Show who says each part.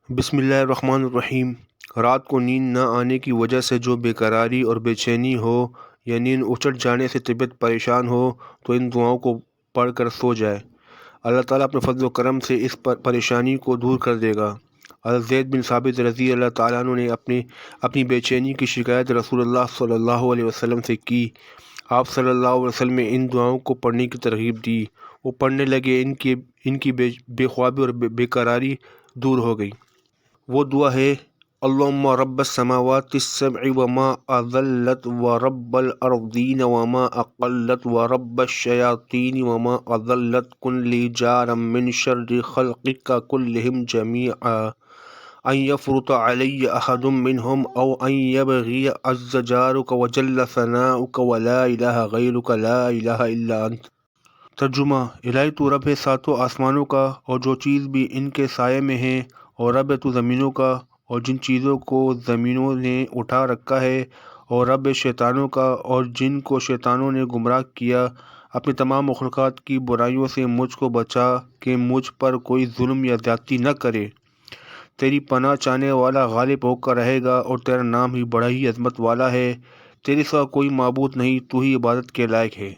Speaker 1: بسم اللہ الرحمن الرحیم۔ رات کو نیند نہ آنے کی وجہ سے جو بے قراری اور بے چینی ہو یا نیند اچٹ جانے سے طبیعت پریشان ہو تو ان دعاؤں کو پڑھ کر سو جائے۔ اللہ تعالیٰ اپنے فضل و کرم سے اس پریشانی کو دور کر دے گا۔ حضرت زید بن ثابت رضی اللہ تعالیٰ عنہ نے اپنی بے چینی کی شکایت رسول اللہ صلی اللہ علیہ وسلم سے کی۔ آپ صلی اللہ علیہ وسلم نے ان دعاؤں کو پڑھنے کی ترغیب دی۔ وہ پڑھنے لگے، ان کی بے خوابی اور بے قراری دور ہو گئی۔ وہ دعا ہے: اللہم رب السماوات السبع وما اضلت ورب الارضین وما اقلت ورب الشیاطین وما اضلت کن لی جارا من شر خلقک کلہم جمیعا ان یفرط علی احد منہم او ان یبغی عز جارک وجل ثناؤک ولا الہ غیرک لا الہ الا انت۔ ترجمہ: الہی تو رب ہے ساتوں آسمانوں کا اور جو چیز بھی ان کے سائے میں ہیں، اور رب ہے تو زمینوں کا اور جن چیزوں کو زمینوں نے اٹھا رکھا ہے، اور رب ہے شیطانوں کا اور جن کو شیطانوں نے گمراہ کیا۔ اپنے تمام مخلوقات کی برائیوں سے مجھ کو بچا کہ مجھ پر کوئی ظلم یا زیادتی نہ کرے۔ تیری پناہ چاہنے والا غالب ہو کر رہے گا اور تیرا نام ہی بڑا ہی عظمت والا ہے۔ تیرے سوا کوئی معبود نہیں، تو ہی عبادت کے لائق ہے۔